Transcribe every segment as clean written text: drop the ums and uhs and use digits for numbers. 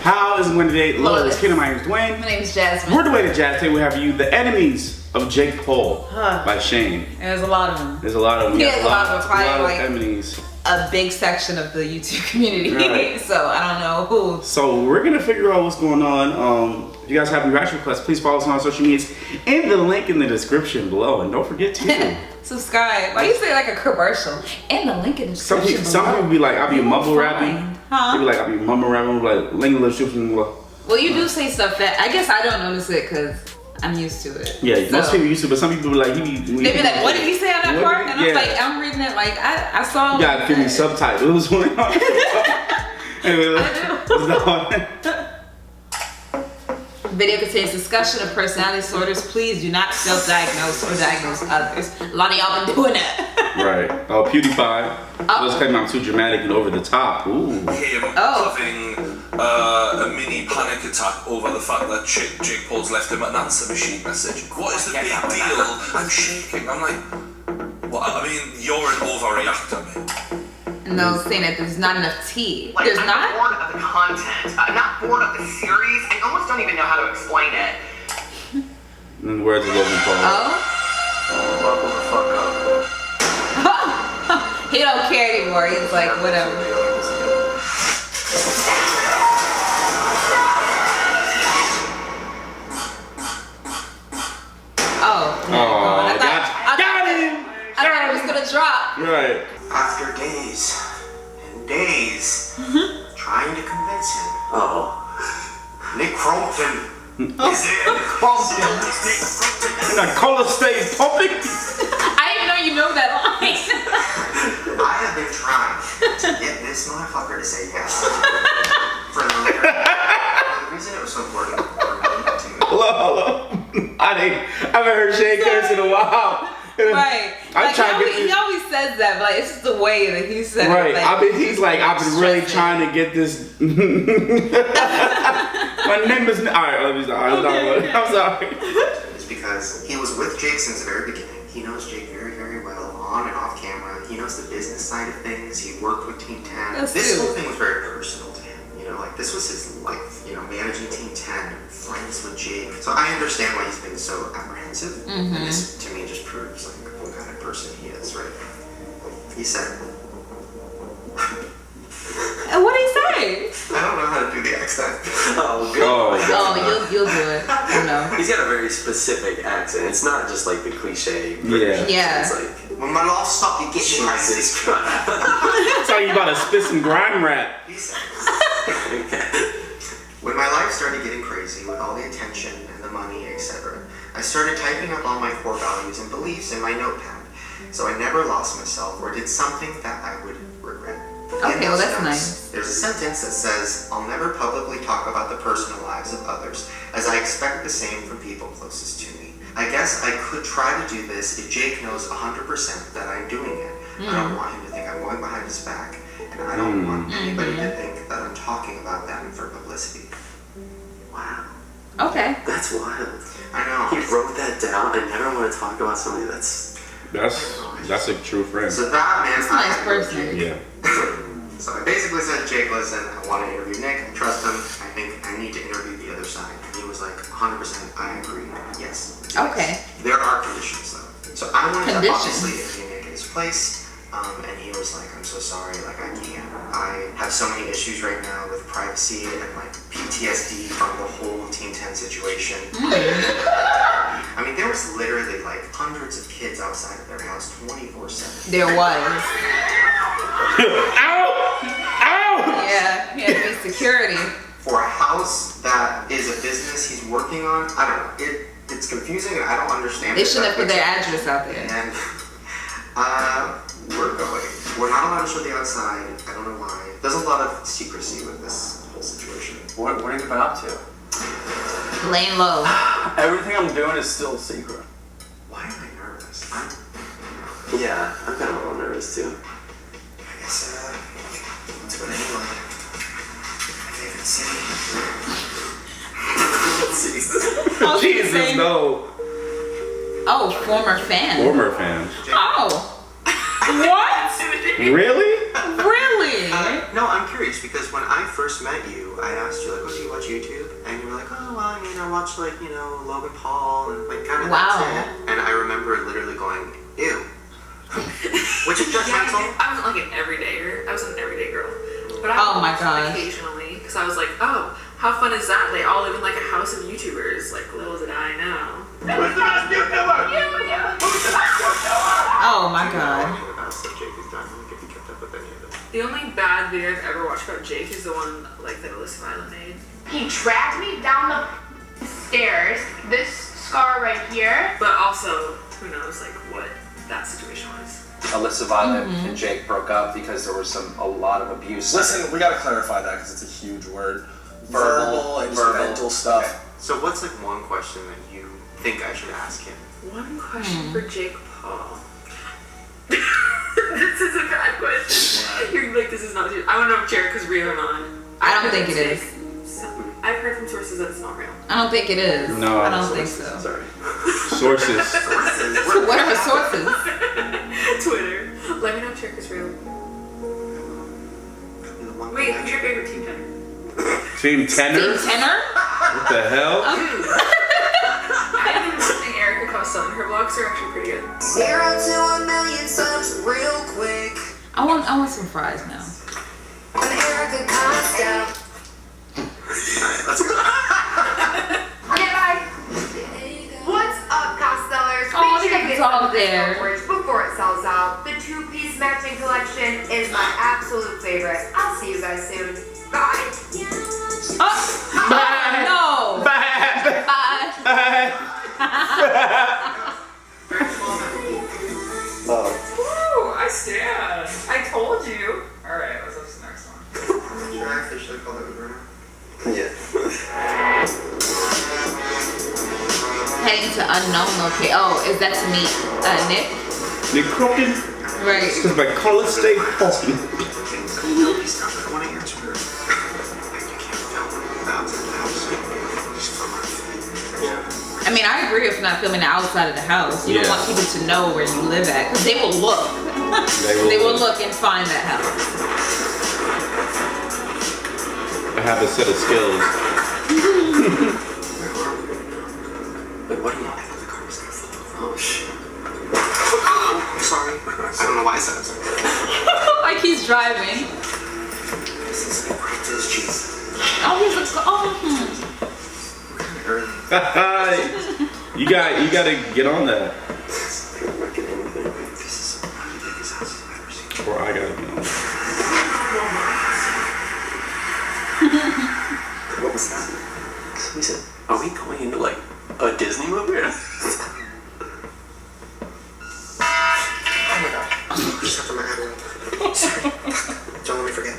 How is it going today? Lois, Kid, my name is Dwayne. My name is Jasmine. We're Dwayne and Jazz. Today we have you, The Enemies of Jake Paul by Shane. There's a lot of them. There's a lot of them. He has a lot of them. Probably like enemies. a big section of the YouTube community. Right. So I don't know who. So we're going to figure out what's going on. If you guys have any reaction requests, please follow us on our social medias in the link in the description below. And don't forget to subscribe. Why you say like a commercial? And the link in the description Some people be like, I'll be mumble rapping. Huh? They be like, I'll be mumble rapping, like, link in the description below. Well, you do say stuff that I guess I don't notice it because I'm used to it. Yeah, so. Most people used to, but some people be like, they be like, what did he say on that part? And I'm like, I'm reading it like I saw. You gotta give me subtitles. Anyway, Video contains discussion of personality disorders. Please do not self-diagnose or diagnose others. A lot of y'all been doing that. Right. PewDiePie. Let's claim I'm too dramatic and over the top. Ooh. Him having a mini panic attack over the fact that Jake Paul's left him an answer machine message. What is the big deal? I'm shaking. I'm like, well, I mean, you're an overreactor, mate. No, saying that there's not enough tea. Like, There's I'm not? bored of the content. I'm not bored of the series. I almost don't even know how to explain it. In the words of Logan Paul. Buckle the fuck up. He don't care anymore. He's like, whatever. I got him! I thought it was gonna drop. Right. After days and days trying to convince him. Nick Crompton is in. That color stays pumping. I didn't know you know that line. I have been trying to get this motherfucker to say yes. For the reason it was so important for me to. Hello. I haven't heard Shane curse in a while. Right. I'm trying to get he always says that, but like, it's just the way that he said right. it. Like, he's like, I've been really trying to get this. My name is. Alright, I'm sorry. It's because he was with Jake since the very beginning. He knows Jake very, very well, on and off camera. He knows the business side of things. He worked with Team 10. This whole thing was very personal to him. You know, like, this was his life. You know, managing Team 10, friends with Jake. So I understand why he's been so apprehensive. And this, to me, just proves like what kind of person he is, right? He said. And what did he say? I don't know how to do the accent. You'll do it. You know. He's got a very specific accent. It's not just like the cliche version. Yeah. It's like, when my life stopped, you get Jesus Christ. So you about to spit some grime rap. He said. When my life started getting crazy with all the attention and the money, etc., I started typing up all my core values and beliefs in my notepad, so I never lost myself or did something that I would regret. Okay, well that's nice. There's a sentence that says, I'll never publicly talk about the personal lives of others, as I expect the same from people closest to me. I guess I could try to do this if Jake knows 100% that I'm doing it. I don't want him to think I'm going behind his back, and I don't want anybody to think that I'm talking about them for publicity. Wow. Okay. That's wild. I know. He wrote that down. I never want to talk about somebody that's a true friend. So that man, That's a nice person. Yeah. So I basically said, Jake, listen, I want to interview Nick. I trust him. I think I need to interview the other side. And he was like, 100%, I agree. Yes. Okay. There are conditions, though. So I wanted to obviously interview Nick at his place. And he was like, I'm so sorry, like I can't. I have so many issues right now with privacy and like PTSD from the whole Team 10 situation. I mean, there was literally like hundreds of kids outside of their house 24/7. There was. Ow! Ow! Yeah, he had to be security. For a house that is a business he's working on, I don't know. It's confusing and I don't understand. They shouldn't have put their address out there. And we're going. We're not allowed to show the outside. I don't know why. There's a lot of secrecy with this whole situation. What have you been up to? Laying low. Everything I'm doing is still a secret. Why am I nervous? Yeah, I'm kind of a little nervous too. I guess, let's go to England. My favorite city. Jesus, no. Oh, former fan. Former fan. Oh. What? Really? Really? No, I'm curious because when I first met you, I asked you like, "Oh, do you watch YouTube?" And you were like, "Oh, well, I mean, I watch like Logan Paul and like kind of Wow. that's it." And I remember literally going, "Ew," which is judgmental. I wasn't like an everydayer. I was an everyday girl. But I Oh my watched gosh. occasionally because I was like, oh, how fun is that? They all live in like a house of YouTubers. Like, little did I know. Who's the best YouTuber? Oh my god. About stuff Jake has done, like if you kept up with any of it. The only bad video I've ever watched about Jake is the one like that Alyssa Violet made. He dragged me down the stairs. This scar right here. But also, who knows like what that situation was. Alyssa Violet and Jake broke up because there was a lot of abuse. Listen, we gotta clarify that because it's a huge word. Verbal and just mental stuff. Okay. So what's like one question that you think I should ask him? One question for Jake Paul. This is a bad question. You're like, this is not. I want to know if Jericho's real or not. I don't think it is. I've heard from sources that it's not real. I don't think it is. No. I don't think so. Sorry. Sources. What are the sources? Twitter. Let me know if Jericho's real. Wait, who's your favorite team tenor? Team Tenor? Team Tenor? What the hell? I didn't even think Erica Costello and her vlogs are actually pretty good. 0 to 1,000,000 subs real quick. I want some fries now. I'm Erica Costello. Let's go. Okay, bye. What's up, Costellers? Oh, they got the dog there. Before it sells out, the two-piece matching collection is my absolute favorite. I'll see you guys soon. Bye. Oh, no. Bye. Bye. Bye. Ooh, I stand. I told you. Alright, what's up to the next one? Should I officially call it Uber now? Yeah. Heading to unknown location. Oh, is that to meet Nick? Nick Crockett? Right. Because my collar stay fucking. I want to answer her. Like, you can't film outside the house. Just film on feet. Yeah. I mean, I agree with not filming outside of the house. You don't Yeah. want people to know where you live at because they will look. They will look and find that house. I have a set of skills. Wait, what are you? I thought the car was gonna flip over. Oh shit. I'm sorry. I don't know why I said it. Like he's driving. This is the greatest cheese. Oh, he's a. Oh, We're kind of early. You gotta get on that. This is one of the biggest houses I've ever seen. Or I gotta get on that. What was that? We said, are we going into like a Disney movie? Oh my god. Just after my Adderall. Sorry. Don't let me forget.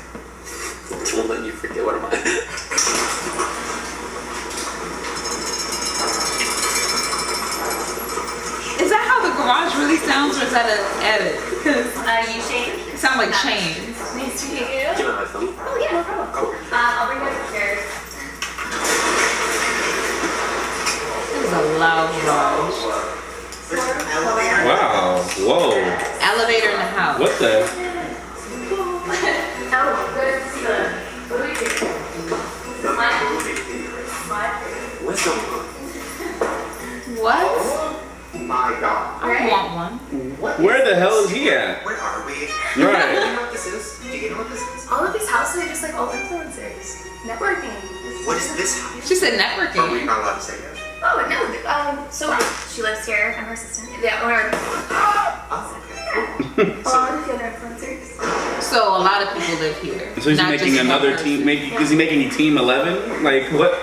Don't let you forget. What am I? is that how the garage really sounds, or is that an edit? Because You Shane? it sounds like chains. Nice to meet you. Do you know my phone? Oh, yeah, no problem. I'll bring you upstairs. It was a loud garage. Wow. Whoa. Elevator in the house. What the? Oh, good. What do we do? What's going on? What? My god. I want one. Where the hell is he at? Where are we? Right. Do you know what this is? Do you know what this is? All of these houses are just like all influencers. Networking. What is this house? She said Are we networking. not allowed to say yes? Oh, no. So she lives here. I'm her assistant. Yeah, we're Oh, okay. all of the other influencers. So a lot of people live here. So he's not making just one another person. team. Is he making a team 11? Like what?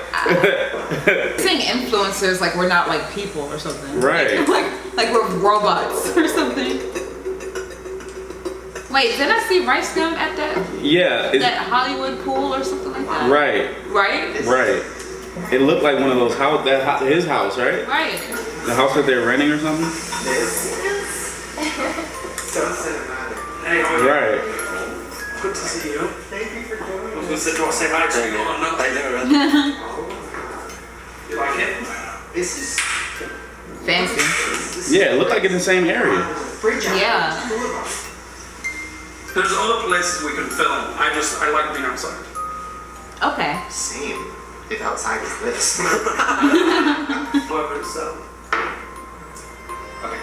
Saying influencers like we're not like people or something. Right. Like we're robots or something. Wait, did I see Rice Gum at that Yeah. that Hollywood pool or something like that? Right. Right? Right. It looked like one of those his house, right? Right. The house that they're renting or something. So cinematic. Hey, how are you? Right. Good to see you. Thank you for joining I was gonna say, do I say hi to you? Oh, no. I know, right? You like it? This is Fancy. Yeah, it looked like in the same area. bridge out. Yeah. There's other places we can film. I like being outside. Okay. Same. If outside is this. However, so. Okay.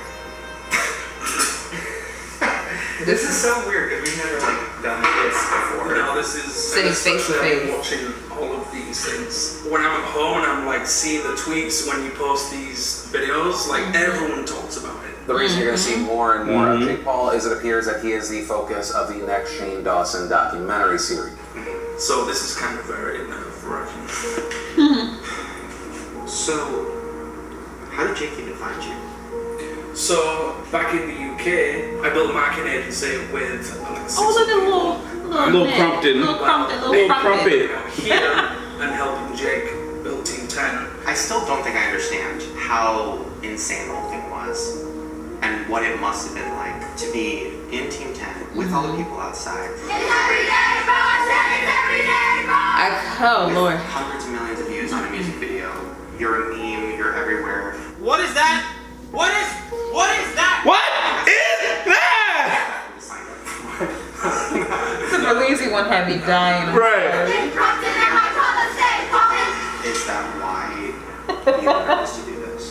This is so weird because we've never done this before. No, this is sitting face to face. Watching all of these things. When I'm at home and I'm like seeing the tweets when you post these videos, like everyone talks about it. The reason you're going to see more and more of Jake Paul is it appears that he is the focus of the next Shane Dawson documentary series. So this is kind of very nerve-wracking. So, how did Jake even find you? So back in the UK, I built a marketing agency with like Little Crumpton. Here and helping Jake build Team 10. I still don't think I understand how insane the whole thing was and what it must have been like to be in Team 10 with all the people outside. Oh, Lord. Hundreds of millions of views on a music video. You're a meme, you're everywhere. What is that? What is that? What is that? The Belize one had me dying. Right. Is that why you wanted us to do this?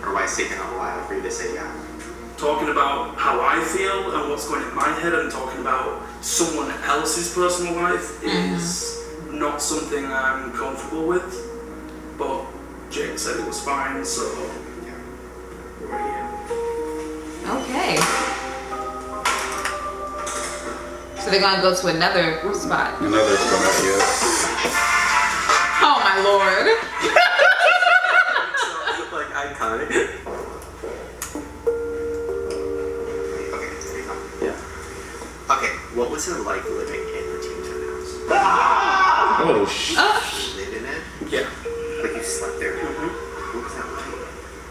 Or why it's taking a while for you to say yeah? Talking about how I feel and what's going in my head and talking about someone else's personal life is not something I'm comfortable with. But Jake said it was fine, so we're here. Okay. So they're gonna go to another spot. Another spot, yeah. Oh my Lord. Like iconic. Yeah. Okay, what was it like living in the Team 10 house? Oh, shit. You lived in it? Yeah. Like you slept there? What was that like?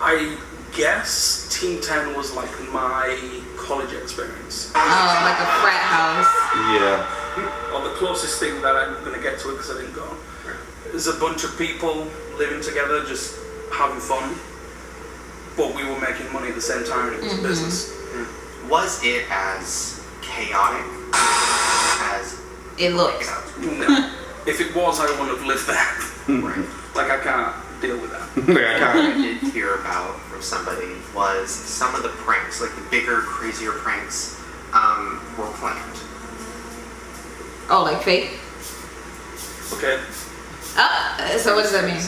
I guess Team 10 was like my college experience. Oh, like a frat house. Yeah. Or the closest thing that I'm going to get to it because I didn't go. There's a bunch of people living together, just having fun. But we were making money at the same time and it was a business. Was it as chaotic as it looks? No. If it was, I wouldn't have lived there. Right. Like, I can't deal with that. What I did hear about from somebody was some of the pranks, like the bigger, crazier pranks, were planned. Oh, like fake? Okay. So what does that mean?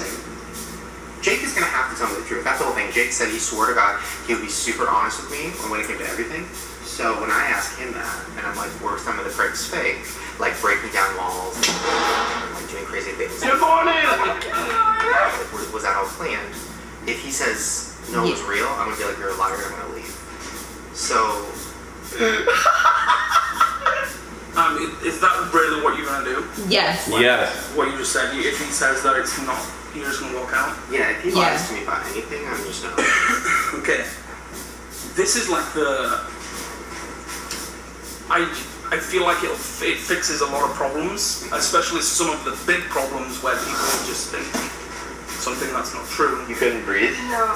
Jake is gonna have to tell me the truth. That's the whole thing. Jake said he swore to God he would be super honest with me when it came to everything. So when I asked him that, and I'm like, were some of the pranks fake? Like breaking down walls, like doing crazy things. Good morning! Was that all planned? If he says no, it was real, I'm gonna be like, you're a liar, and I'm gonna leave. So. Is that really what you're gonna do? Yes. Like, yes. What you just said. If he says that it's not, you're just gonna walk out. Yeah. If he lies to me about anything, I'm just gonna. Okay. This is like the. I feel like it fixes a lot of problems, especially some of the big problems where people just think something that's not true. You couldn't breathe? No.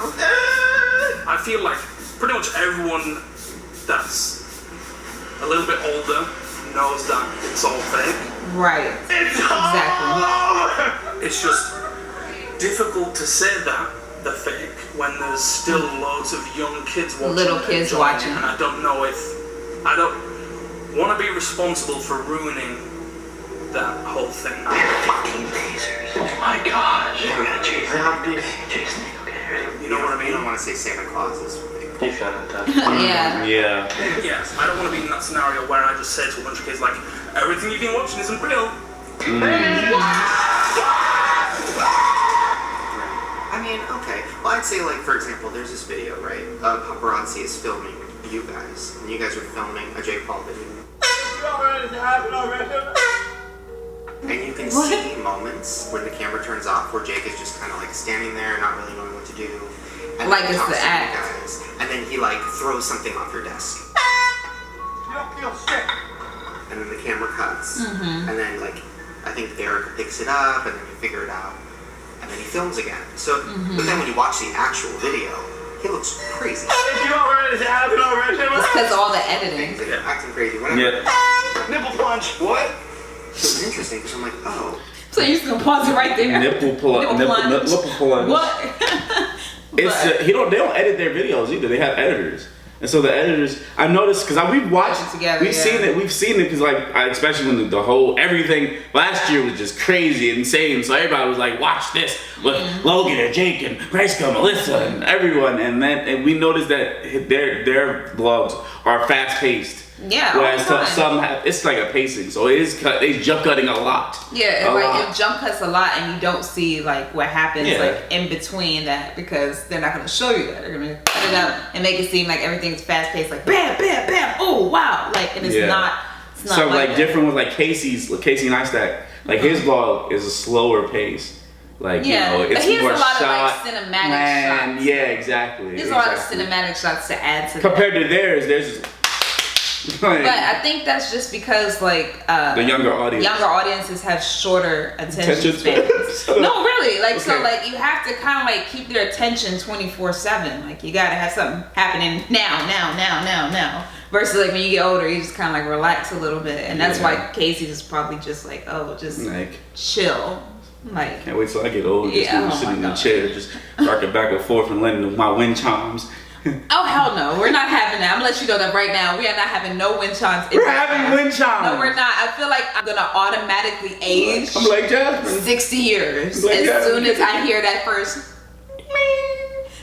I feel like pretty much everyone that's a little bit older knows that it's all fake. Right. Exactly. It's just difficult to say that they're fake when there's still loads of young kids watching. Little kids watching. And I don't know if I don't want to be responsible for ruining that whole thing. Fucking lasers. Oh my gosh. We're gonna chase Snake. Okay, ready? You know what I mean? I don't want to say Santa Claus is fake. You shouldn't have. Yeah. Yeah. Yes, I don't want to be in that scenario where I just say to a bunch of kids like, everything you've been watching isn't real. I mean, okay. Well, I'd say, like, for example, there's this video, right? Paparazzi is filming you guys, and you guys are filming a Jake Paul video. And you can see moments when the camera turns off where Jake is just kind of like standing there, not really knowing what to do. And like then he it's talks the to you act. guys, and then he like throws something off your desk. You don't feel sick. And then the camera cuts. And then like, I think Eric picks it up, and then you figure it out. And then he films again. So, but then when you watch the actual video, he looks crazy. It's because of all the editing. Things, acting crazy, whatever. Yeah. Nipple punch. What? So it's interesting because I'm like, oh. So you're just gonna pause it right there. Nipple plunge. What? It's they don't edit their videos either. They have editors. And so the editors, I noticed because we've watched it together. We've seen it because especially when the whole everything last year was just crazy and insane. So everybody was like, watch this with Logan and Jake and Grayskull, Melissa and everyone. And we noticed that their vlogs are fast paced. Yeah. Whereas some have, it's like a pacing, so it is they jump cutting a lot. Yeah, it jump cuts a lot, and you don't see like what happens like in between that because they're not gonna show you that. They're gonna cut it up and make it seem like everything's fast paced, like bam, bam, bam. Oh wow, like and it's not. It's not so like different with like Casey Neistat. Like his vlog is a slower pace. Like he has a lot of like cinematic shots. Yeah, exactly. There's a lot of cinematic shots to add to compared to theirs. There's. But I think that's just because like the younger audiences have shorter attention spans. No, really, like so like you have to kind of like keep their attention 24/7. Like you gotta have something happening now. Versus like when you get older, you just kind of like relax a little bit, and that's why Casey's is probably just like just like chill. Like can't wait till I get old. Just sitting in the chair, just rocking back and forth and letting my wind chimes. Oh hell no, we're not having that. I'm gonna let you know that right now. We are not having no wind chimes. We're having wind chimes. No, we're not. I feel like I'm gonna automatically age. I'm like Jasmine. 60 years. As soon as I hear that first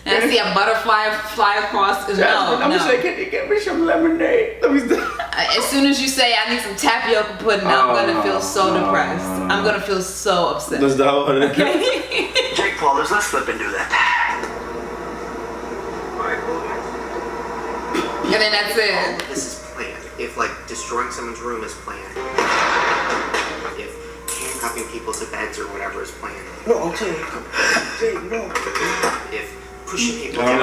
and I see a butterfly fly across. I'm gonna say, can you get me some lemonade? As soon as you say I need some tapioca pudding, I'm gonna feel so depressed. I'm gonna feel so upset. That's the whole okay. Jake Paul, let's slip and do that. And then that's it. All of this is planned. If like destroying someone's room is planned. If handcuffing people to beds or whatever is planned. No, Jake, no. If pushing people down.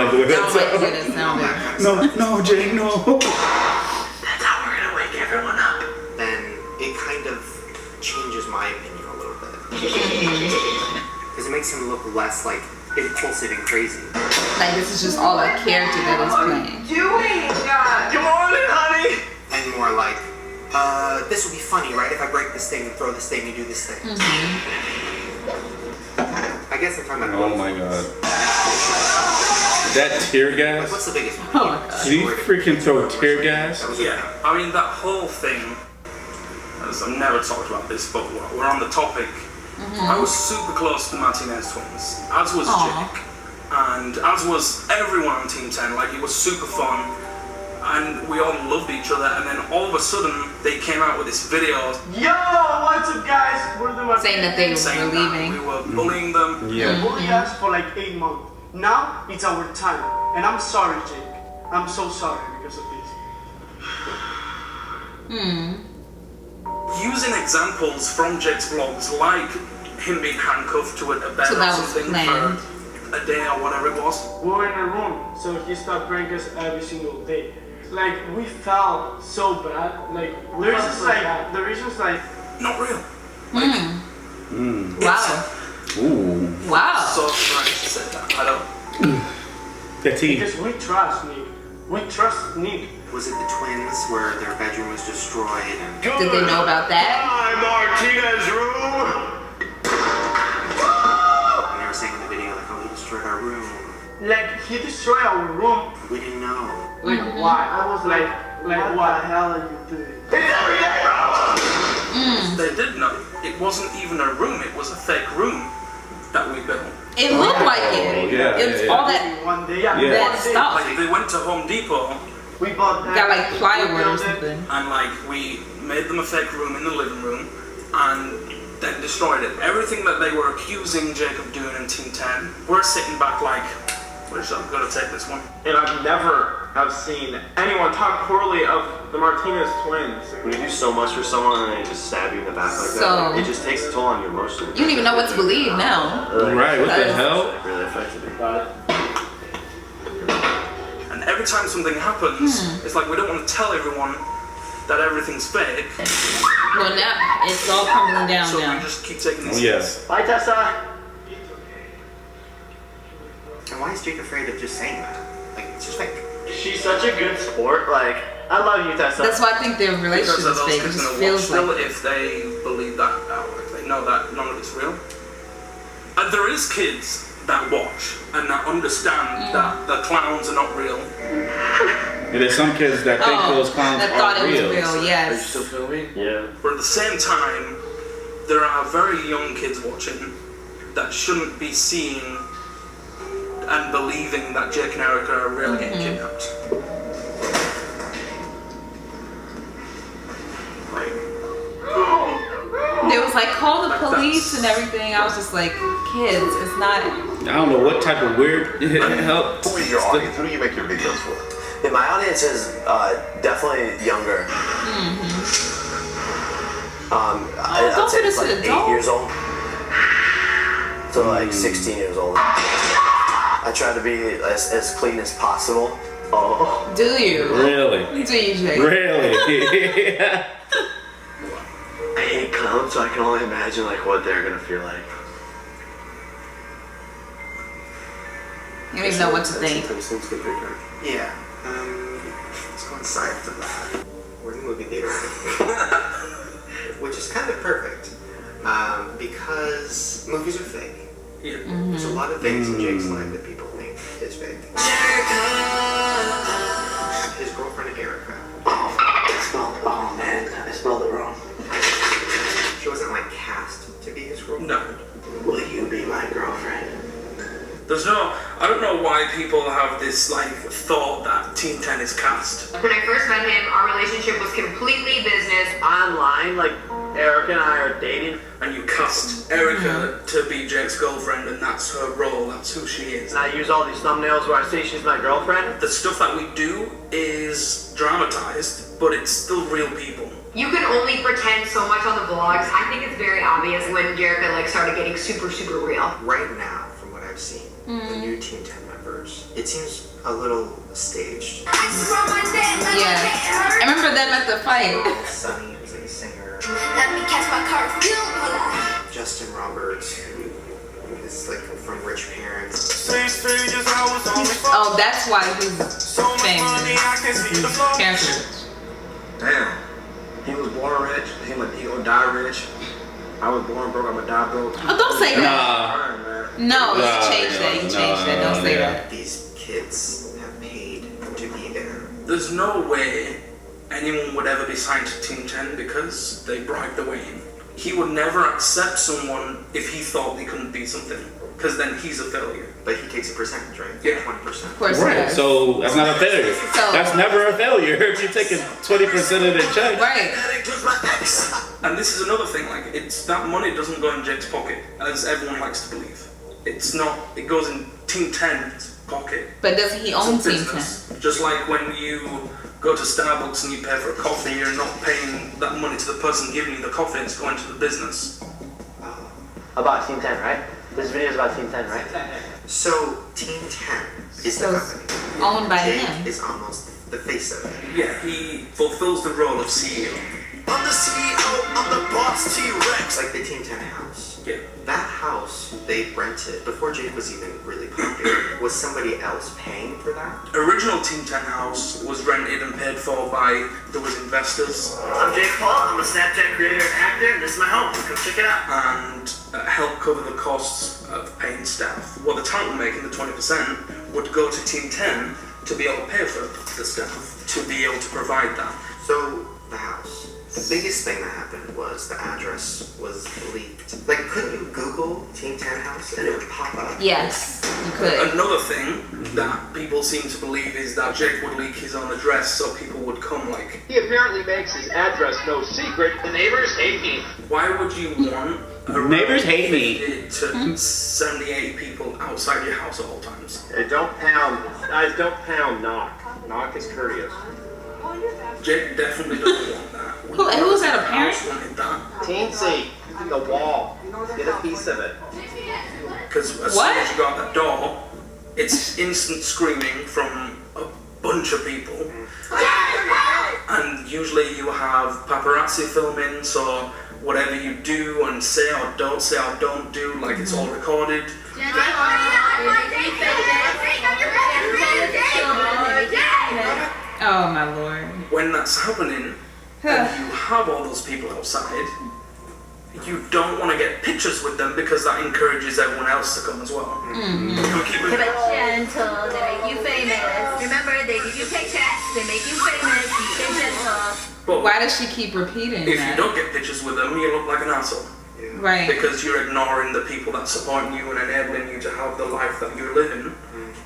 No, Jake, no. That's how we're gonna wake everyone up. Then it kind of changes my opinion a little bit. Because it makes him look less like impulsive and crazy. Like this is just all a character that he's playing. Come on in, honey. And more like, this would be funny, right? If I break this thing and throw this thing and do this thing. I guess I'm talking about. Oh my god. That tear gas? Like, what's the biggest one? Oh my god. Did he freaking throw tear gas? Yeah, I mean that whole thing. I've never talked about this, but we're on the topic. I was super close to the Martinez twins, as was Jake, and as was everyone on Team 10. Like it was super fun, and we all loved each other. And then all of a sudden, they came out with this video. Yo, what's up, guys? We're the Martinez. Saying that they were leaving. We were bullying them. They bullied us for like 8 months. Now it's our time, and I'm sorry, Jake. I'm so sorry because of this. Using examples from Jake's vlogs, like him being handcuffed to a bed or something for a day or whatever it was. We were in a room, so he stopped pranking us every single day. Like we felt so bad. Like the reasons like not real. Wow. Ooh. Wow. So surprised to say that. I don't. Because we trust Nick. We trust Nick. Was it the twins where their bedroom was destroyed? And did they know about that? Martinez room. And they were saying in the video like, oh, he destroyed our room. Like he destroyed our room. We didn't know. Like why? I was like what the hell are you doing? It's everyday, bro. They did know. It wasn't even a room. It was a fake room that we built. It looked like it. It was all that. One day, that stuff. Like they went to Home Depot. We bought that. Got like plywood or something. And like we made them a fake room in the living room, and then destroyed it. Everything that they were accusing Jake of doing in Team 10, we're sitting back like, we're just gonna take this one. And I've never have seen anyone talk poorly of the Martinez twins. When you do so much for someone and they just stab you in the back like that, it just takes a toll on you emotionally. You don't even know what to believe now. Right, what the hell? It really affected me. And every time something happens, it's like we don't want to tell everyone that everything's fake. Well, now it's all crumbling down so now. we just keep taking this. Yes. Bye, Tessa. And why is Jake afraid of just saying that? just fake. She's such a good sport. Like, I love you, Tessa. That's why I think their relationship Because is are those fake. It kids just gonna feels watch still like. if they believe that, if they know that none of it's real? And there is kids that watch and that understand that the clowns are not real. And there's some kids that think those clowns that are thought real. it was real, yes. Are you still filming? Yeah. But at the same time, there are very young kids watching that shouldn't be seeing and believing that Jake and Erica are really getting kidnapped. They was like, call the police and everything. I was just like, kids, it's not. I don't know what type of weird help. Who is your audience? Who do you make your videos for? Yeah, my audience is definitely younger. I'd say it's like 8 years old. So like 16 years old. I try to be as clean as possible. Oh. Do you? Really? Do you, Jake? Really? I hate clowns, so I can only imagine like what they're gonna feel like. You don't even know what to think. Yeah. Let's go inside to that. We're in the movie theater. Which is kind of perfect. Because movies are fake. Yeah. There's a lot of things in Jake's life that people think is fake. His girlfriend Erica. Oh man, I spelled it wrong. She wasn't like cast to be his girlfriend. No. Will you be my girlfriend? I don't know why people have this like thought that Team 10 is cast. When I first met him, our relationship was completely business. Online, like Erica and I are dating. And you cast Erica to be Jake's girlfriend, and that's her role, that's who she is. And I use all these thumbnails where I say she's my girlfriend. The stuff that we do is dramatized, but it's still real people. You can only pretend so much on the vlogs. I think it's very obvious when Jerica like started getting super, super real. Right now, from what I've seen, the new Team 10 members, it seems a little staged. Yeah. I remember them at the fight. Sunny, who's like a singer. Let me catch my car. Justin Roberts, who is like from rich parents. Oh, that's why he's famous. His parents are rich. Damn. He was born rich. He gonna die rich. I was born broke. I'm gonna die broke. Oh, don't say that. No, he Nah, changed that. He changed that. Don't say that. These kids have paid to be there. There's no way anyone would ever be signed to Team 10 because they bribed Dwayne. He would never accept someone if he thought they couldn't be something, because then he's a failure. But he takes a percentage, right? Yeah. 20%. Of course Right. he does. So that's not a failure. So- That's never a failure if you're taking 20% of the check. Right. And this is another thing, like, it's that money doesn't go in Jake's pocket, as everyone likes to believe. It's not, it goes in Team 10's pocket. But doesn't he own It's a Team 10? business. Just like when you go to Starbucks and you pay for a coffee, you're not paying that money to the person giving you the coffee, it's going to the business. About Team 10, right? This video is about Team 10, right? So Team 10 is So the it's company. owned by Jake him. is almost the face of it. Yeah, he fulfills the role of CEO. I'm the CEO, I'm the boss T-Rex. Like the Team 10 house. Yeah. That house they rented before Jake was even really popular. Was somebody else paying for that? Original Team 10 house was rented and paid for by, there was investors. I'm Jake Paul. I'm a Snapchat creator and actor, and this is my home. Come check it out. And help cover the costs of paying staff. What the talent would make in the 20% would go to Team 10 to be able to pay for the staff, to be able to provide that. So the house. The biggest thing that happened was the address was leaked. Like, couldn't you Google Team 10 house and it would pop up? Yes, you could. Another thing that people seem to believe is that Jake would leak his own address so people would come like, He apparently makes his address no secret. The neighbors hate me. why would you want Neighbors hate me. 50 to 78 people outside your house at all times? Hey, don't pound. Guys, don't pound. Knock. Knock is courteous. Jake definitely doesn't want that. Who's that, a parent? Wanted that. Teensy, the wall. Get a piece of it. Because as soon as you go out that door, it's instant screaming from a bunch of people. And usually you have paparazzi filming, so whatever you do and say or don't do, like it's all recorded. Oh my lord. When that's happening, and you have all those people outside, you don't want to get pictures with them because that encourages everyone else to come as well. Mm-hmm. They're gentle, they make you famous. Remember, they give you paychecks, they make you famous, you stay gentle. But why does she keep repeating if that? you don't get pictures with them, you look like an asshole. Right. Because you're ignoring the people that support you and enabling you to have the life that you're living.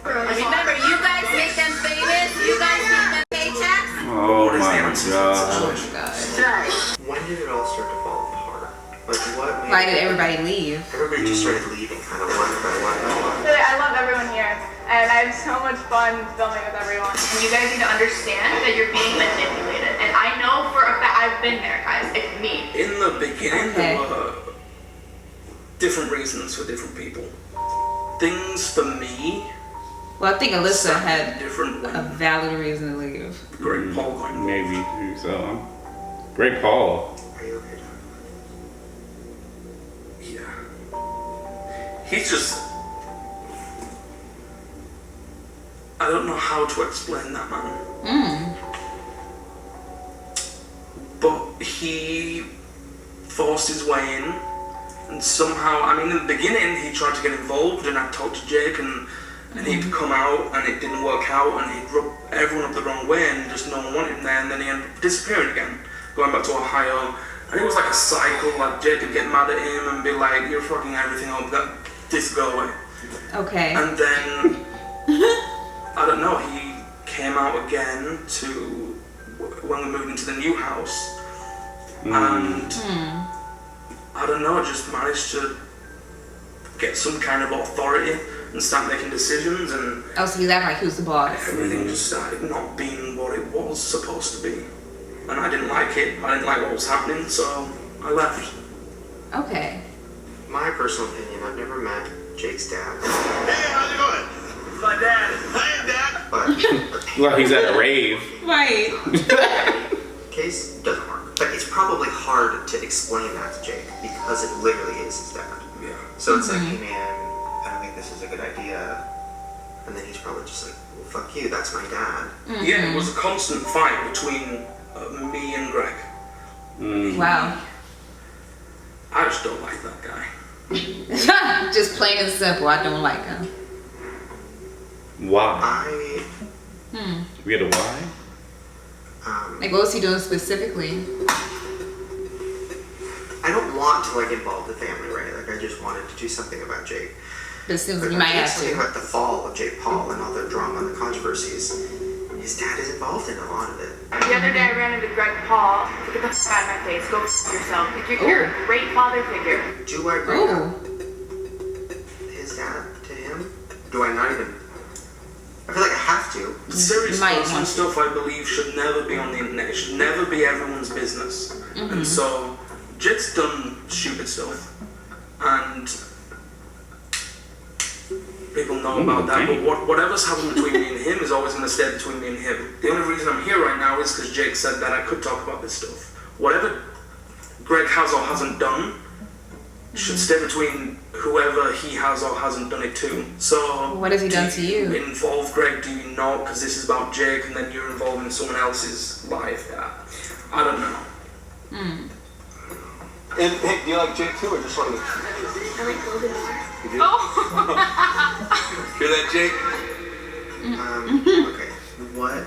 Remember, you guys make them famous, you guys give them paychecks. Oh my god. When did it all start to fall apart? Like what made Why did everybody leave? Everybody just started leaving kind of one by one by one. Really, I love everyone here, and I have so much fun filming with everyone. And you guys need to understand that you're being manipulated. And I know for a fact, I've been there, guys. It's me. In the beginning, there were different reasons for different people. Things for me. Well, I think Alyssa had different a valid reason to leave. Greg Paul going. Maybe so. Greg Paul. Are you okay, John? Yeah. He's just. I don't know how to explain that man. But he forced his way in, and somehow, I mean, in the beginning, he tried to get involved, and I talked to Jake, and he'd come out, and it didn't work out, and he'd rub everyone up the wrong way, and just no one wanted him there, and then he ended up disappearing again, going back to Ohio, and it was like a cycle. Like Jake would get mad at him and be like, "You're fucking everything up, this go away." Okay. And then I don't know, he came out again to when we moved into the new house, and I don't know, just managed to get some kind of authority and start making decisions, and oh, so he's acting like he was the boss. everything just started not being what it was supposed to be, and I didn't like it. I didn't like what was happening, so I left. Okay. My personal opinion, I've never met Jake's dad. Hey, how's it going? My dad. Hi, Dad. But Well, he's at a rave. Right. case doesn't work. But it's probably hard to explain that to Jake because it literally is his dad. Yeah. So it's like, hey man, I don't think this is a good idea. And then he's probably just like, well, fuck you, that's my dad. Yeah, it was a constant fight between me and Greg. Wow. I just don't like that guy. Just plain and simple, I don't like him. Why? We had a why? Like, what was he doing specifically? I don't want to like involve the family, right? Like I just wanted to do something about Jake. But it seems But like you might I have something to. about the fall of Jake Paul and all the drama and the controversies. His dad is involved in a lot of it. The other day I ran into Greg Paul. Get the f out of my face. Go f yourself. You're a great father figure. Do I bring up his dad to him? Do I not even? I feel like I have to. Serious personal stuff, I believe, should never be on the internet. It should never be everyone's business. And so, Jake's done stupid stuff, and people know about that. But whatever's happened between me and him is always going to stay between me and him. The only reason I'm here right now is because Jake said that I could talk about this stuff. Whatever Greg has or hasn't done should stay between whoever he has or hasn't done it to. So what has he done to you? Involve Greg? Do you know? Because this is about Jake, and then you're involving someone else's life. I don't know. And hey, do you like Jake too, or just like? I like golden hair. You do? Oh! Hear that, Jake? Okay. What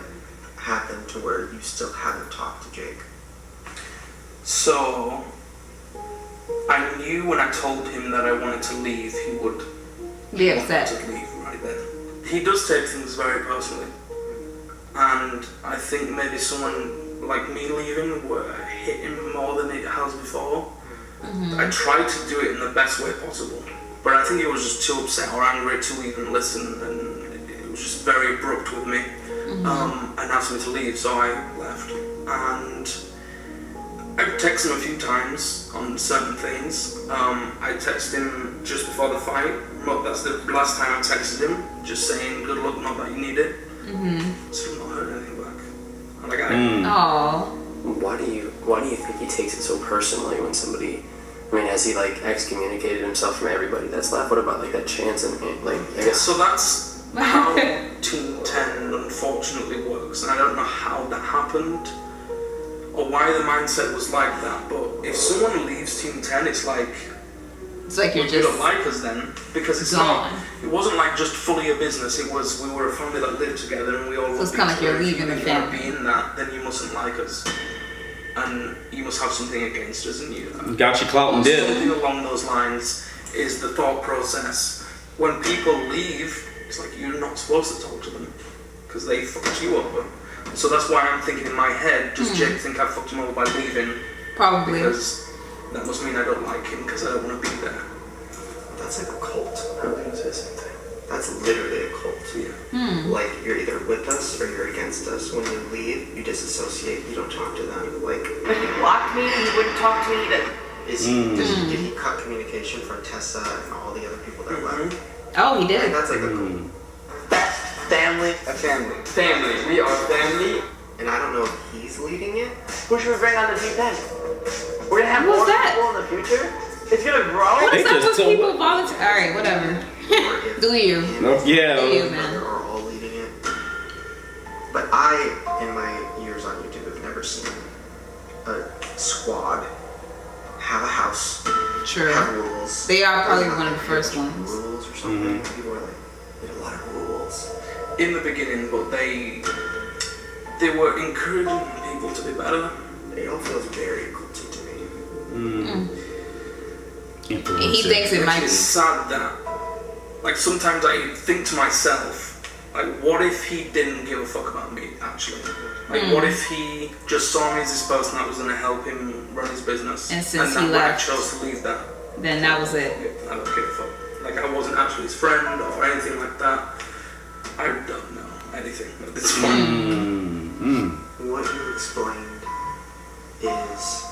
happened to where you still haven't talked to Jake? So, I knew when I told him that I wanted to leave, he would be upset. To leave right then. He does take things very personally, and I think maybe someone like me leaving would hit him more than it has before. I tried to do it in the best way possible, but I think he was just too upset or angry to even listen, and it was just very abrupt with me, and asked me to leave, so I left. And I texted him a few times on certain things. I texted him just before the fight. That's the last time I texted him, just saying good luck, not that you need it. Still not heard anything back. And I got it. Why do you think he takes it so personally when somebody? I mean, has he like excommunicated himself from everybody that's left? What about like that chance and like? I guess So that's how Team 10 unfortunately works, and I don't know how that happened or why the mindset was like that. But if someone leaves Team 10, it's like you're you just don't like us then, because it's gone. not. It wasn't like just fully a business. It was we were a family that lived together, and we all. So it's kind of like you're leaving the If you want to family. be in that, then you mustn't like us, and you must have something against us, and you. Got your clout and did. Something along those lines is the thought process. When people leave, it's like you're not supposed to talk to them because they fucked you over. So that's why I'm thinking in my head, does Jake think I fucked him over by leaving? Probably. Because that must mean I don't like him because I don't want to be there. That's like a cult. I was gonna say the same thing. That's literally a cult. Yeah. Like, you're either with us or you're against us. When you leave, you disassociate, you don't talk to them. Like, If he blocked me, he wouldn't talk to me either. did he cut communication from Tessa and all the other people that left? Oh, he did. Like, that's like a Family. A family. Family. We are family. And I don't know if he's leading it. Who should we bring on the Team 10? We're gonna have Who's more that? people in the future. It's gonna grow. What is up with people volunteer? All right, whatever. Do you? Yeah. Do you, man? Are all leading it. But I, in my years on YouTube, have never seen a squad have a house, True. have rules. They are probably Have one of the first ones. Rules or something. People are like, they had a lot of rules. In the beginning, but they were encouraging people to be better. It all feels very culty to me. He thinks it might be. It's sad that, like, sometimes I think to myself, like, what if he didn't give a fuck about me, actually? Like, what if he just saw me as this person that was going to help him run his business? And since that he when left, I chose to leave that, then that was it. I don't give a fuck. Like, I wasn't actually his friend or anything like that. I don't know anything at this point. What you explained is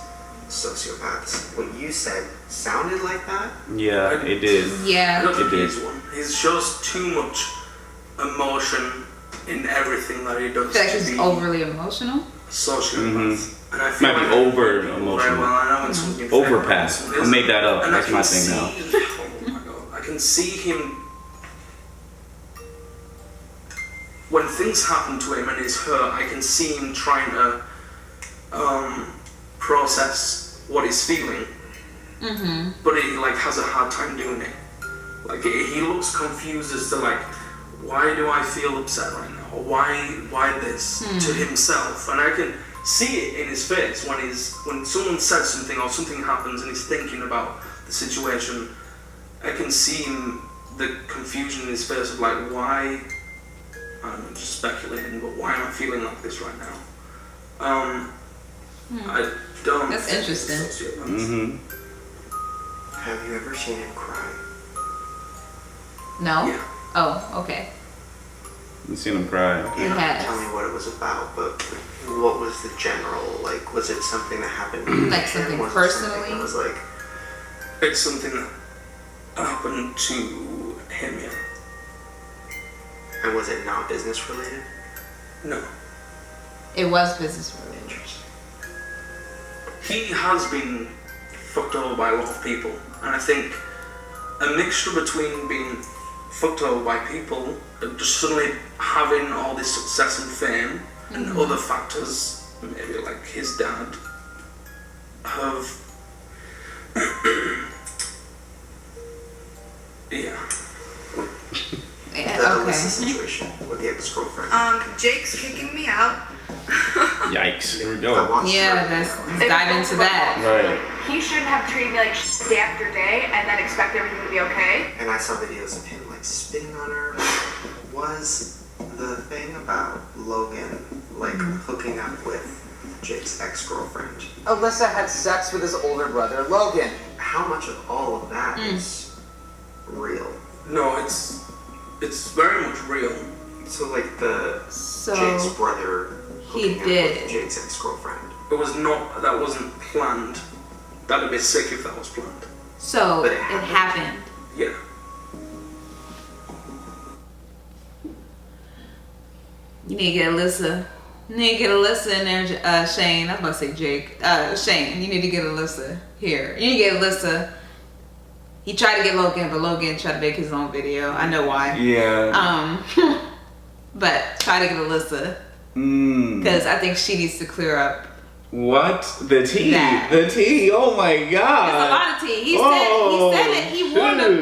sociopaths. What you said sounded like that. Yeah, it did. Yeah. I don't think It did. he's one. He shows too much emotion in everything that he does. I feel like to he's be overly emotional. sociopath. And I feel Might be like over very emotional. well. I know when someone's being Overpass. fair, I made that up. and That's I my can thing now. see- Oh my god! I can see him when things happen to him and he's hurt. I can see him trying to process what he's feeling, but he like has a hard time doing it. Like he looks confused as to like, why do I feel upset right now, or why this to himself, and I can see it in his face when someone says something or something happens and he's thinking about the situation. I can see him, the confusion in his face of like, why. I'm just speculating, but why am I feeling like this right now? I don't. That's think interesting. he's a sociopath. Have you ever seen him cry? No. Yeah. Oh, okay. You seen him cry. You don't have to has. tell me what it was about, but what was the general, like, was it something that happened to him? Like something Was it personally? something that was like, It's something that happened to him, yeah. and was it not business related? No. It was business related. He has been fucked over by a lot of people, and I think a mixture between being fucked over by people and just suddenly having all this success and fame and other factors, maybe like his dad, have yeah. Yeah, The okay. Alyssa situation with the ex-girlfriend. Jake's kicking me out. Yikes. Here we I go. watched Yeah, her. let's dive into that. Right. He shouldn't have treated me like shit day after day and then expect everything to be okay. And I saw videos of him like spitting on her. Was the thing about Logan like hooking up with Jake's ex-girlfriend? Alyssa had sex with his older brother, Logan. How much of all of that is real? No, it's very much real. So like the So Jake's brother he hooking up did. with Jake's ex-girlfriend. It was not. That wasn't planned. That'd be sick if that was planned. So But it it happened. Yeah. You need to get Alyssa. You need to get Alyssa in there, Shane. I was about to say Jake. Shane, you need to get Alyssa here. You need to get Alyssa he tried to get Logan, but Logan tried to make his own video. I know why. Yeah. But try to get Alyssa. Because I think she needs to clear up. What? The tea. That. The tea. Oh my God. There's a lot of tea. He said it.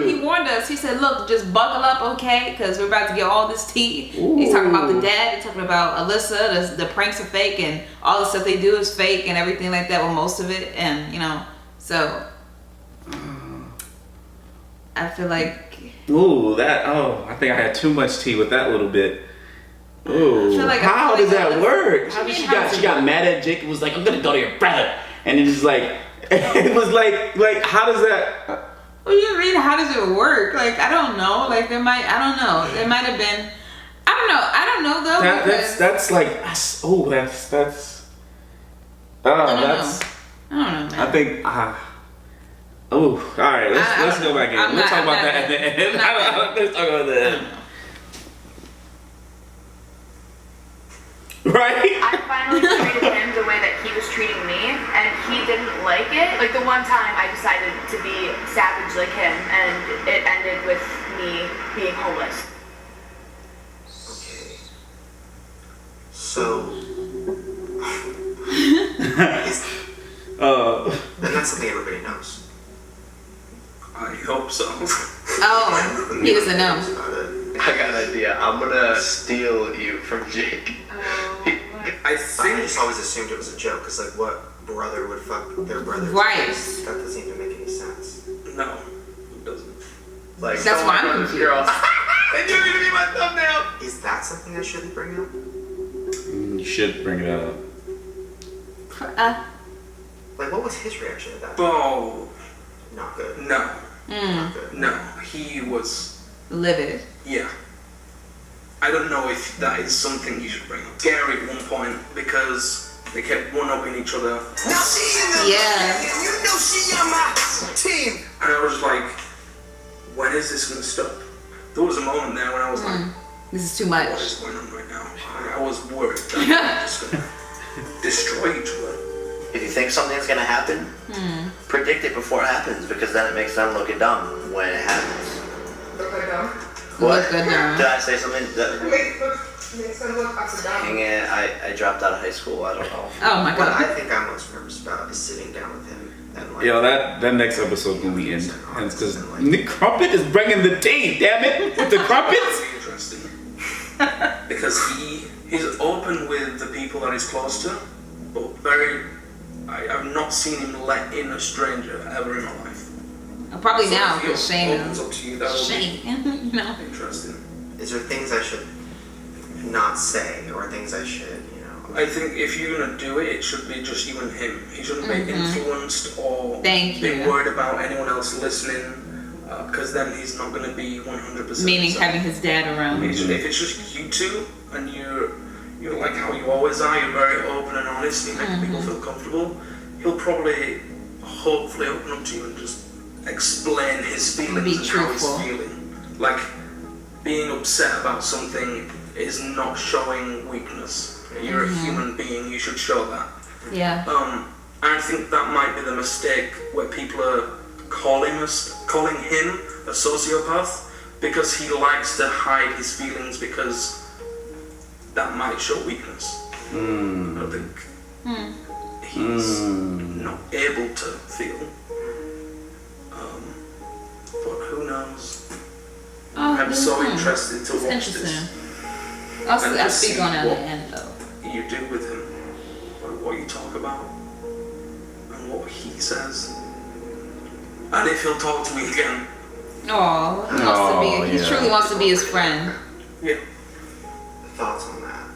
He warned us. He said, look, just buckle up, okay? Because we're about to get all this tea. Ooh. He's talking about the dad. He's talking about Alyssa. The pranks are fake and all the stuff they do is fake and everything like that. Well, most of it. And, you know, so I feel like. Ooh, I think I had too much tea with that little bit. Ooh, how does that work? How did she got mad at Jake and was like, I'm gonna go to your brother. And it was like, how does that? What do you mean, how does it work? Like, I don't know. Like, I don't know. There might have been, I don't know though. That's like, I don't know, man. I think, all right, let's go back in. We'll talk about that at the end. Let's talk about that. Right? I finally treated him the way that he was treating me, and he didn't like it. Like the one time I decided to be savage like him, and it ended with me being homeless. Okay. So, then that's something everybody knows. I hope so. Oh, he doesn't know. I got an idea. I'm gonna steal you from Jake. I just always assumed it was a joke, because like what brother would fuck their brother? Right. That doesn't even make any sense. No, it doesn't. Like, that's why I'm confused. And you're gonna be my thumbnail! Is that something I shouldn't bring up? You should bring it up. Like, what was his reaction to that? Oh. Not good. No. Not good. No, he was livid. Yeah. I don't know if that is something you should bring up. Scary at one point because they kept one-upping each other. Now she in the you know she on my team. And I was like, when is this gonna stop? There was a moment there when I was like, this is too much. What is going on right now? I was worried that I'm just gonna destroy each other. If you think something's gonna happen, predict it before it happens, because then it makes them look dumb when it happens. What? Did I say something? Dang it, I dropped out of high school, I don't know. Oh my God. What I think I'm most nervous about is sitting down with him and like... Yo, that next episode gonna be intense, because Nick Crumpet is bringing the tea, damn it, with the crumpets! Interesting. Because he's open with the people that he's close to, but I've not seen him let in a stranger ever in my life. Probably so now, because Shane opens up to you, that you know. Interesting. Is there things I should not say, or things I should, you know? I think if you're gonna do it, it should be just you and him. He shouldn't be influenced or be worried about anyone else listening, because then he's not gonna be 100%. Meaning having his dad around. If it's just you two, and you're like how you always are, you're very open and honest, you make people feel comfortable, he'll probably, hopefully open up to you and just explain his feelings and how he's feeling. Like, being upset about something is not showing weakness. You're a human being, you should show that. Yeah. I think that might be the mistake where people are calling him a sociopath, because he likes to hide his feelings, because that might show weakness. I think he's not able to feel. But who knows? I'm so interested to watch this. I'll speak on it at the end though. You do with him, what you talk about, and what he says, and if he'll talk to me again. Oh, he truly wants to be his friend. Yeah. Thoughts on that?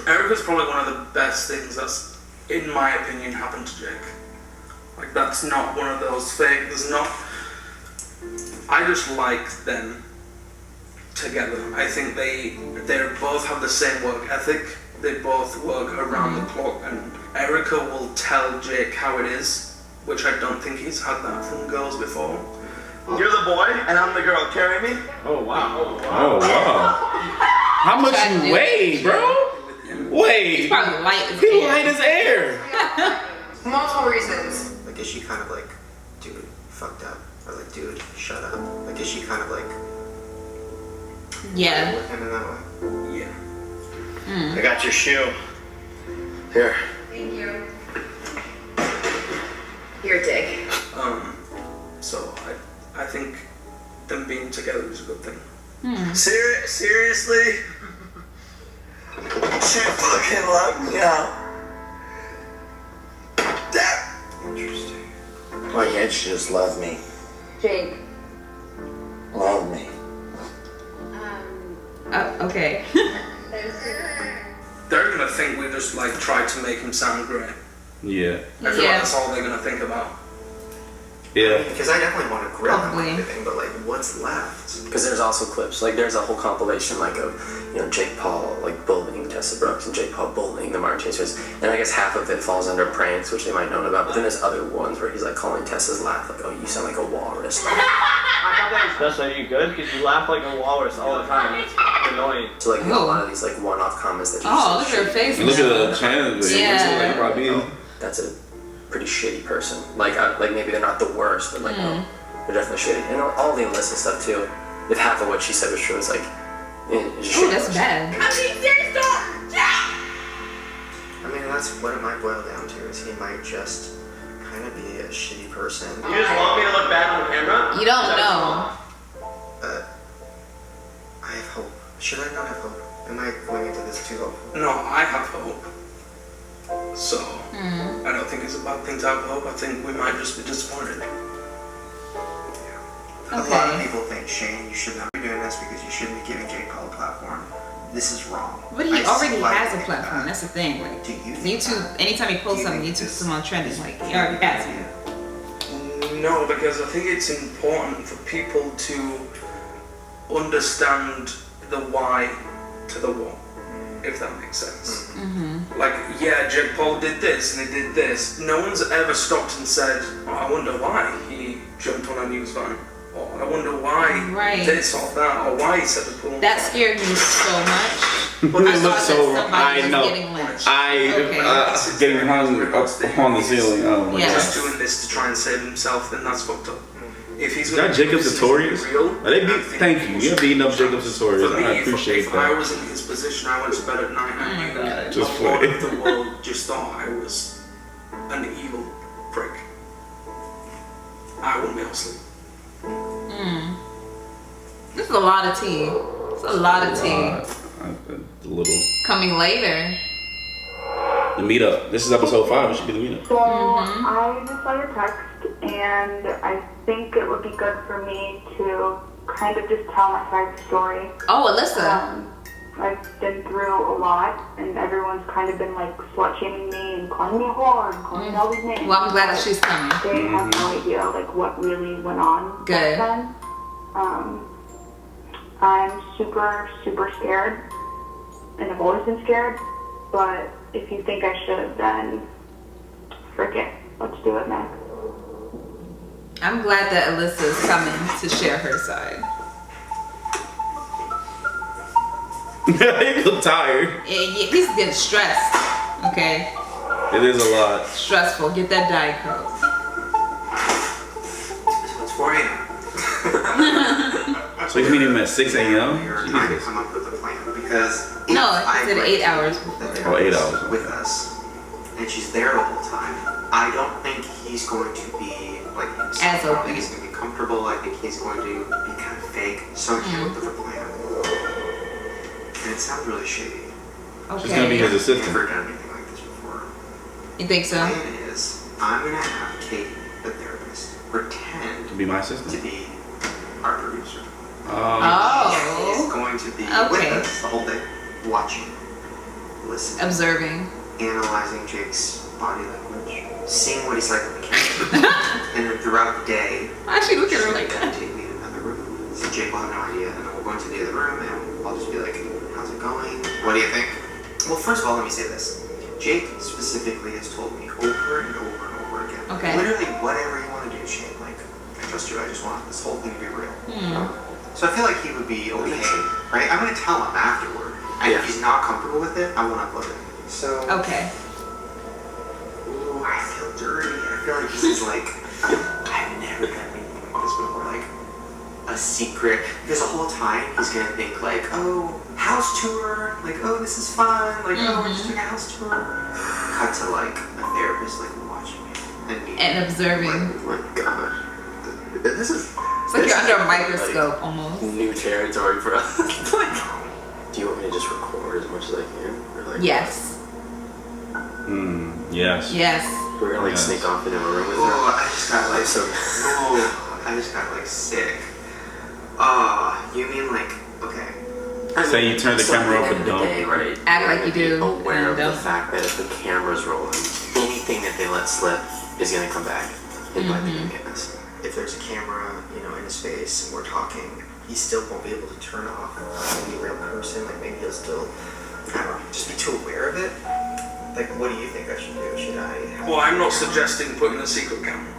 Erica's probably one of the best things that's, in my opinion, happened to Jake. Like, that's not one of those fake, I just like them together. I think they both have the same work ethic. They both work around the clock, and Erica will tell Jake how it is, which I don't think he's had that from girls before. You're the boy, and I'm the girl. Carry me? Oh, wow. Oh, wow. How much you weigh, bro? Wait. He's probably light as air. Multiple reasons. Like, is she kind of like, dude, fucked up? Or like, dude, shut up? Like, is she kind of like, yeah, with him in that way? Yeah. I got your shoe. Here. Thank you. You're a dick. So I think them being together is a good thing. Seriously? She fucking locked me out. That. Interesting. Why can't she just love me? Jake. Love me. Okay. They're gonna think we just like tried to make him sound great. Yeah. I feel like that's all they're gonna think about. Yeah. Because I definitely want to grill him on everything, but like, what's left? Because there's also clips, like there's a whole compilation like of, you know, Jake Paul like bullying Tessa Brooks and Jake Paul bullying the Martinez, and I guess half of it falls under pranks, which they might know about, but then there's other ones where he's like calling Tessa's laugh like, oh, you sound like a walrus. I thought that was best. Are you good? Because you laugh like a walrus all the time. It's annoying. So like, you know, a lot of these like one-off comments that you look at her face. Look at the channel. Yeah. That's a pretty shitty person. Like maybe they're not the worst, but like they're definitely shitty. And all the illicit stuff too. If half of what she said was true, it's like, it's just oh, that's bad. I mean, that's what it might boil down to. Is he might just kind of be a shitty person. You just want me to look bad on camera? You don't know. I have hope. Should I not have hope? Am I going into this too hopeful? No, I have hope. So, I don't think it's a bad thing to have hope. I think we might just be disappointed. A lot of people think, Shane, you should not be doing this because you shouldn't be giving Jake Paul a platform. This is wrong. But he already has a platform. That's the thing. Like, YouTube, anytime he posts something, YouTube puts him on trending. Like, he already has it. No, because I think it's important for people to understand the why to the what, if that makes sense. Like, yeah, Jake Paul did this and he did this. No one's ever stopped and said, oh, I wonder why he jumped on a news van. Or I wonder why this or that, or why he said the pool. That scared me so much. But it looks so wrong. I know. Getting hung up on the ceiling. Oh my god. Just doing this to try and save himself, then that's fucked up. If he's got Jacob's Sartorius? Thank you. You're beating up Jacob's Sartorius. I appreciate if that. I was in his position, I went to bed at night and knew that just the world just thought I was an evil prick. I wouldn't be able to sleep. This is a lot of tea. It's a lot of tea. A little. Coming later. The meetup. This is episode 5. It should be the meetup. So I just saw your text, and I think it would be good for me to kind of just tell my side of the story. Oh, Alyssa. I've been through a lot, and everyone's kind of been like slut-shaming me and calling me a whore and calling me all these names. Well, I'm glad that she's coming. They have no idea like what really went on Good. back then. I'm super, super scared, and I've always been scared, but if you think I should, then frick it. Let's do it, Max. I'm glad that Alyssa is coming to share her side. You look tired. He's getting stressed. Okay. It is a lot. Stressful. Get that Diet Coke. So it's 4 a.m. So you meeting him at 6 a.m.? You're trying to come up with a plan because no, he said 8 hours before. Oh, 8 hours. With us, and she's there the whole time. I don't think he's going to be like himself. As open. I think he's going to be comfortable. I think he's going to be kind of fake. So I'm here with the plan. And it sounds really shady. Okay. She's gonna be his assistant. I've never done anything like this before. You think so? The plan is, I'm gonna have Katie, the therapist, pretend To be my assistant. to be our producer. Oh. He's going to be with us the whole day, watching, listening, observing, analyzing Jake's body language, seeing what he's like on the camera, and then throughout the day, actually look at her like that. Take me to another room. So Jake will have no idea, and then we'll go into the other room, and I'll just be like, how's it going? What do you think? Well, first of all, let me say this. Jake specifically has told me over and over and over again. Okay. Literally, whatever you want to do, Shane. Like, I trust you. I just want this whole thing to be real. So I feel like he would be okay, right? I'm going to tell him afterward. And if he's not comfortable with it, I won't upload it. So. Okay. Ooh, I feel dirty. I feel like this is like, I've never done anything like this before, like a secret, because the whole time he's gonna think like, oh, house tour, like, oh, this is fun, like, oh, we're just doing a house tour. Cut to like a therapist like watching me and observing. Oh my god. This is... It's like you're under a microscope almost. New territory for us. Like, do you want me to just record as much as I can? Or like, yes. Yes. Yes. We're gonna like sneak off into a room with her. Oh, I just got like I just got like sick. You mean like, okay. Say you turn the camera off and don't. Right? Act like you do. Aware of the fact that if the camera's rolling, anything that they let slip is gonna come back and bite them in this. If there's a camera, you know, in his face and we're talking, he still won't be able to turn off. Be a real person, like maybe he'll still, I don't know, just be too aware of it. Like, what do you think I should do? Should I? Well, I'm not suggesting putting a secret camera.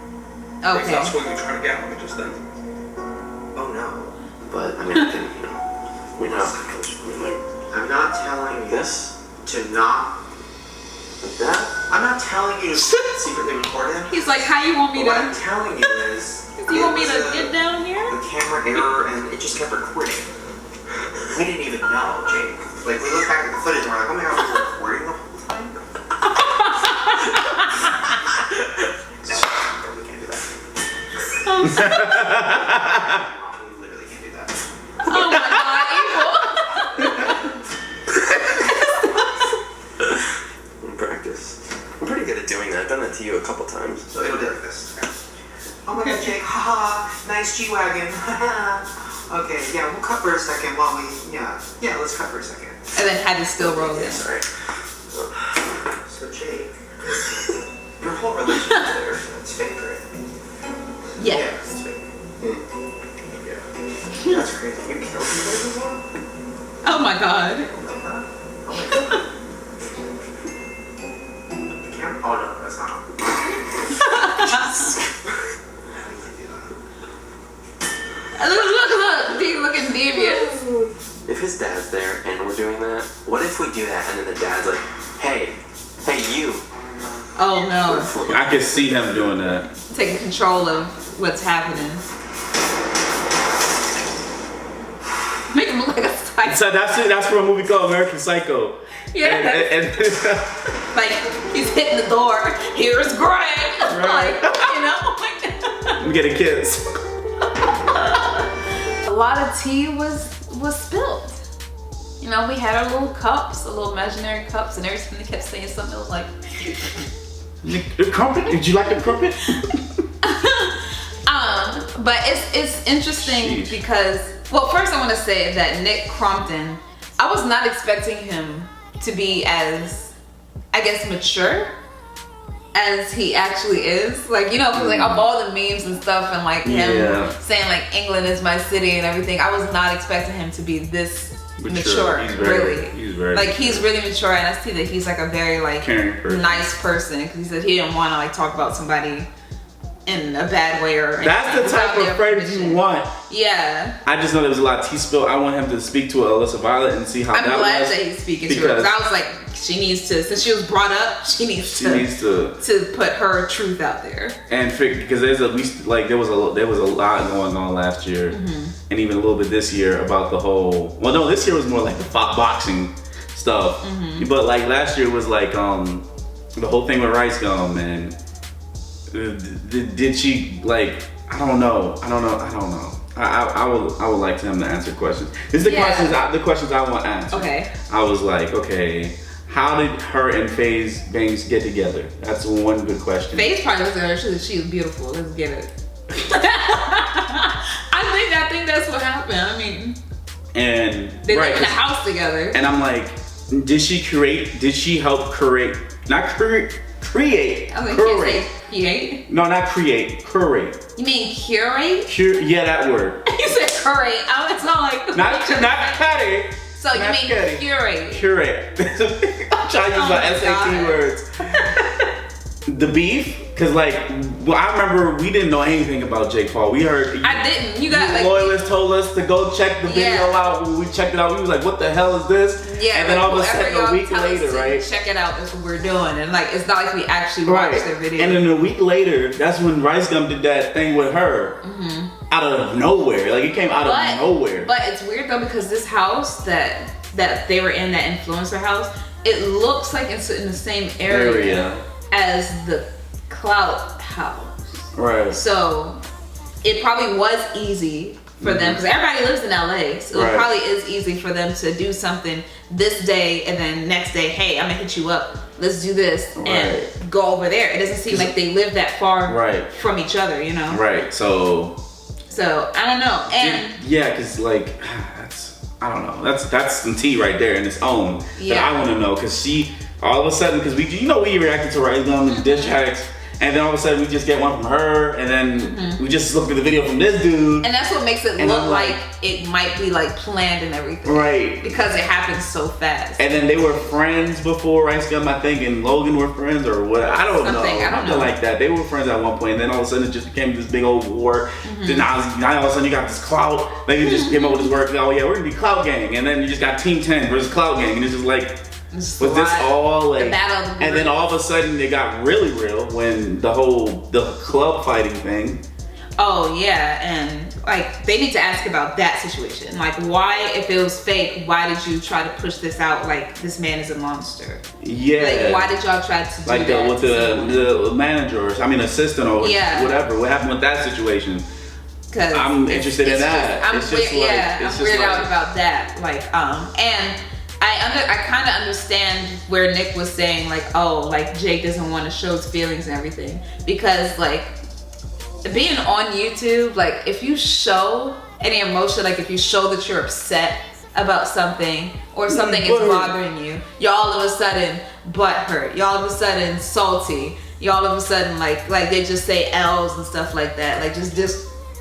Okay. If that's what you're trying to get at me just then. Oh no. But I mean, I think, you know, we know. I'm not telling you this to not. That? I'm not telling you to secretly record him. He's like, how you want me to? What I'm telling you is. You want me to get down here? The camera error and it just kept recording. We didn't even know, Jake. Like, we look back at the footage and we're like, oh my god, we were recording the whole time? No, we can't do that. We literally can't do that. Oh my god, In practice. I'm pretty good at doing that. I've done that to you a couple times. So it'll be like this. Oh my god, Jake, haha, nice G-Wagon, okay, yeah, we'll cut for a second while we, yeah, let's cut for a second. And then had to still roll in. Sorry. So Jake, your whole relationship there, that's fake, right? Yeah. Yeah, it's fake. Yeah. That's crazy. You killed somebody before? Oh my god. Oh my god. Oh no, that's not. Look, he's looking devious. If his dad's there and we're doing that, what if we do that and then the dad's like, hey, you. Oh no. I can see him doing that. Taking control of what's happening. Make him look like a psycho. So that's from a movie called American Psycho. Yeah. And like, he's hitting the door. Here's Greg. Like, you know? we get a kiss. A lot of tea was spilled. You know, we had our little cups, the little imaginary cups, and every time they kept saying something, it was like, The crumpet? Did you like the crumpet? But it's interesting because, well, first I want to say that Nick Crompton, I was not expecting him to be as, I guess, mature as he actually is. Like, you know, cause like of all the memes and stuff and like him saying like England is my city and everything, I was not expecting him to be this mature. He's really. He's very like he's really mature, and I see that he's like a very like nice person, because he said he didn't want to like talk about somebody in a bad way or that's the type of friend you want. Yeah. I just know there was a lot of tea spill. I want him to speak to Alyssa Violet and see how that was. I'm glad that he's speaking to her, because I was like, she needs to, since she was brought up, she needs to put her truth out there. And because there's at least like there was a lot going on last year, and even a little bit this year about the whole. Well, no, this year was more like the boxing stuff, but like last year was like the whole thing with Rice Gum and. Did she like? I don't know. I would like him to answer questions. This is the questions I want to answer. Okay. I was like, okay, how did her and FaZe Banks get together? That's one good question. FaZe probably was there. She was beautiful. Let's get it. I think that's what happened. I mean, and they live in a house together. And I'm like, did she help create? Not create. Create. I was like, you say create? No, not create. Curate. You mean curate? Yeah, that word. You said curate. I was not like. Not curate. So you mean curate? Curate. I'm trying to use my SAT words. The beef, cause like, well, I remember we didn't know anything about Jake Paul. We heard I didn't. You got like loyalists told us to go check the video out. When we checked it out, we was like, "What the hell is this?" Yeah, and then like, all of a sudden, a week later, right? Check it out. That's what we're doing, and like, it's not like we actually watched the video. And then a week later, that's when Rice Gum did that thing with her out of nowhere. Like it came out of nowhere. But it's weird though because this house that they were in, that influencer house, it looks like it's in the same area as the Clout house. Right. So it probably was easy for them because everybody lives in LA. So it probably is easy for them to do something this day and then next day, hey, I'm gonna hit you up. Let's do this and go over there. It doesn't seem like they live that far from each other, you know? Right. So I don't know. And yeah, because like I don't know. That's some tea right there in its own that I want to know because she all of a sudden because we reacted to Rice Gum and diss tracks. And then all of a sudden we just get one from her, and then we just look at the video from this dude. And that's what makes it look like it might be like planned and everything. Right. Because it happens so fast. And then they were friends before Rice Gum, I think, and Logan were friends or what? I don't know. Something like that. They were friends at one point, and then all of a sudden it just became this big old war. Then now all of a sudden you got this clout. Then you just came up with this word, oh yeah, we're gonna be Clout Gang. And then you just got Team 10 versus Clout Gang, and it's just like, was this all like, and then all of a sudden it got really real when the club fighting thing. Oh yeah, and like they need to ask about that situation. Like why, if it was fake, why did you try to push this out like this man is a monster? Yeah. Like why did y'all try to do like that? With the manager or assistant or whatever. What happened with that situation? Because I'm interested in that. I'm weirded out about that. Like and I kind of understand where Nick was saying like, oh, like Jake doesn't want to show his feelings and everything because like being on YouTube, like if you show any emotion, like if you show that you're upset about something or something is bothering you, you're all of a sudden butthurt, you're all of a sudden salty, you're all of a sudden like they just say L's and stuff like that, like just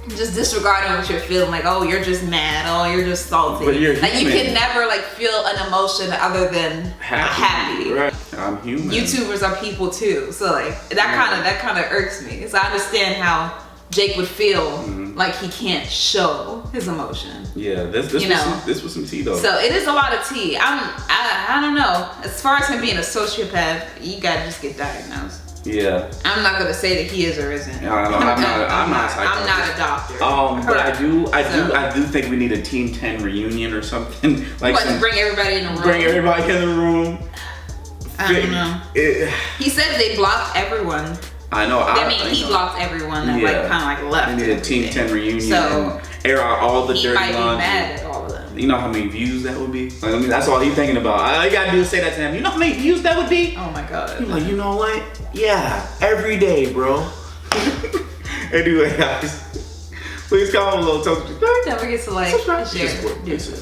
disregarding what you're feeling, like, oh, you're just mad, oh, you're just salty. But you're like human. you can never like feel an emotion other than happy. Right. I'm human. YouTubers are people too, so like that kind of irks me. So I understand how Jake would feel like he can't show his emotion. Yeah, this was some tea though. So it is a lot of tea. I don't know. As far as him being a sociopath, you gotta just get diagnosed. Yeah. I'm not gonna say that he is or isn't. No, I'm not a doctor. But I do think we need a Team 10 reunion or something. Like bring everybody in the room. Bring everybody in the room. I don't know. He said they blocked everyone. I know. He blocked everyone that like kind of like left. We need a Team 10 reunion and air out all the dirty laundry. He might be mad at all of them. You know how many views that would be? Like, I mean, that's all he's thinking about. All you gotta do is say that to him. You know how many views that would be? Oh my god. He's like, you know what? Yeah, every day, bro. Anyway, guys, please comment below. Don't forget to like, share.